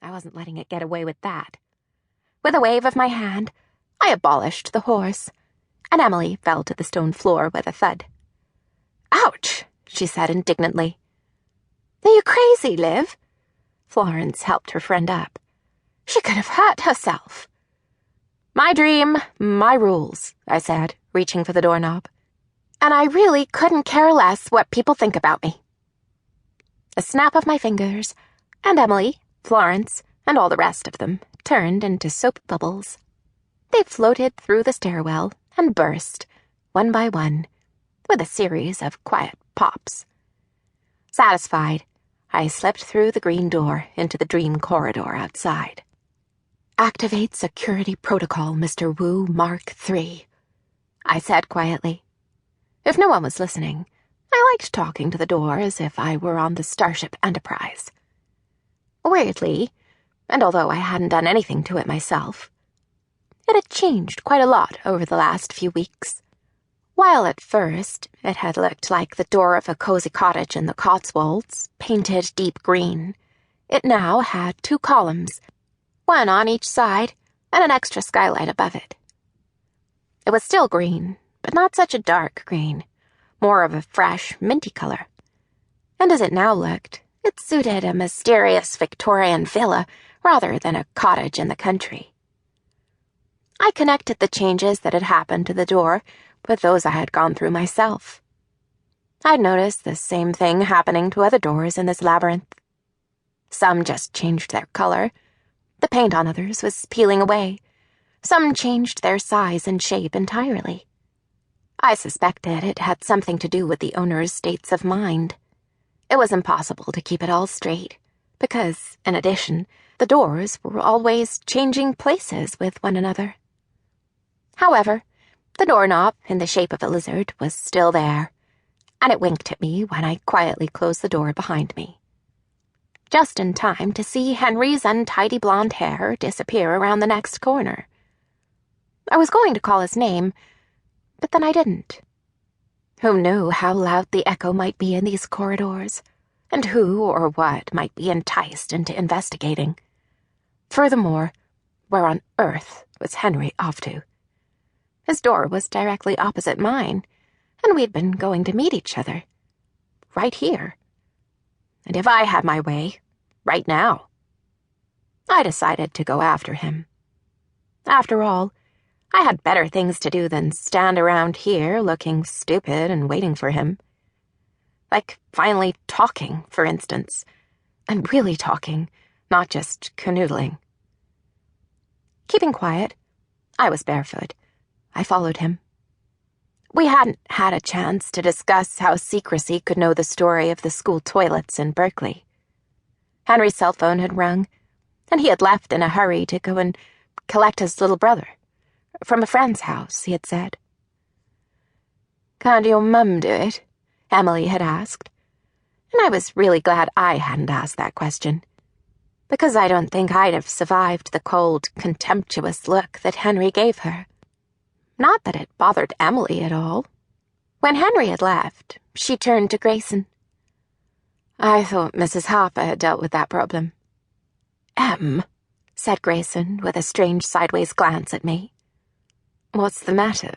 I wasn't letting it get away with that. With a wave of my hand, I abolished the horse, and Emily fell to the stone floor with a thud. "Ouch," she said indignantly. "Are you crazy, Liv?" Florence helped her friend up. "She could have hurt herself." "My dream, my rules," I said, reaching for the doorknob. "And I really couldn't care less what people think about me." A snap of my fingers, and Emily, Florence, and all the rest of them turned into soap bubbles. They floated through the stairwell and burst, one by one, with a series of quiet pops. Satisfied, I slipped through the green door into the dream corridor outside. "Activate security protocol, Mr. Wu Mark III," I said quietly. If no one was listening, I liked talking to the door as if I were on the Starship Enterprise. Weirdly, and although I hadn't done anything to it myself, it had changed quite a lot over the last few weeks. While at first it had looked like the door of a cozy cottage in the Cotswolds, painted deep green, it now had 2 columns, one on each side, and an extra skylight above it. It was still green, but not such a dark green, more of a fresh, minty color. And as it now looked, it suited a mysterious Victorian villa rather than a cottage in the country. I connected the changes that had happened to the door with those I had gone through myself. I'd noticed the same thing happening to other doors in this labyrinth. Some just changed their color. The paint on others was peeling away. Some changed their size and shape entirely. I suspected it had something to do with the owner's states of mind. It was impossible to keep it all straight, because, in addition, the doors were always changing places with one another. However, the doorknob, in the shape of a lizard, was still there, and it winked at me when I quietly closed the door behind me. Just in time to see Henry's untidy blonde hair disappear around the next corner. I was going to call his name, but then I didn't. Who knew how loud the echo might be in these corridors, and who or what might be enticed into investigating? Furthermore, where on earth was Henry off to? His door was directly opposite mine, and we'd been going to meet each other. Right here. And if I had my way, right now. I decided to go after him. After all, I had better things to do than stand around here looking stupid and waiting for him. Like finally talking, for instance. And really talking, not just canoodling. Keeping quiet, I was barefoot. I followed him. We hadn't had a chance to discuss how Secrecy could know the story of the school toilets in Berkeley. Henry's cell phone had rung, and he had left in a hurry to go and collect his little brother. From a friend's house, he had said. "Can't your mum do it?" Emily had asked. And I was really glad I hadn't asked that question, because I don't think I'd have survived the cold, contemptuous look that Henry gave her. Not that it bothered Emily at all. When Henry had left, she turned to Grayson. "I thought Mrs. Harper had dealt with that problem." "Em," said Grayson with a strange sideways glance at me. "What's the matter?"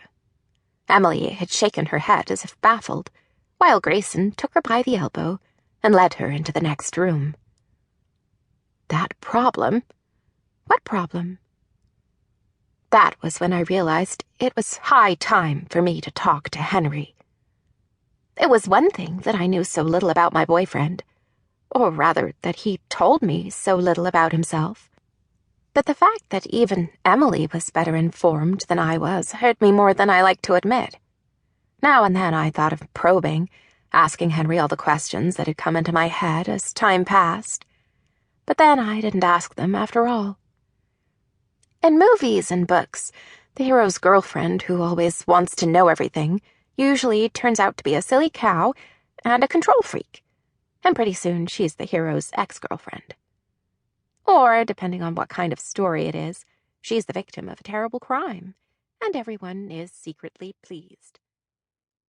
Emily had shaken her head as if baffled, while Grayson took her by the elbow and led her into the next room. "That problem? What problem?" That was when I realized it was high time for me to talk to Henry. It was one thing that I knew so little about my boyfriend, or rather that he told me so little about himself. But the fact that even Emily was better informed than I was hurt me more than I liked to admit. Now and then I thought of probing, asking Henry all the questions that had come into my head as time passed. But then I didn't ask them after all. In movies and books, the hero's girlfriend who always wants to know everything usually turns out to be a silly cow and a control freak, and pretty soon she's the hero's ex-girlfriend. Or, depending on what kind of story it is, she's the victim of a terrible crime, and everyone is secretly pleased.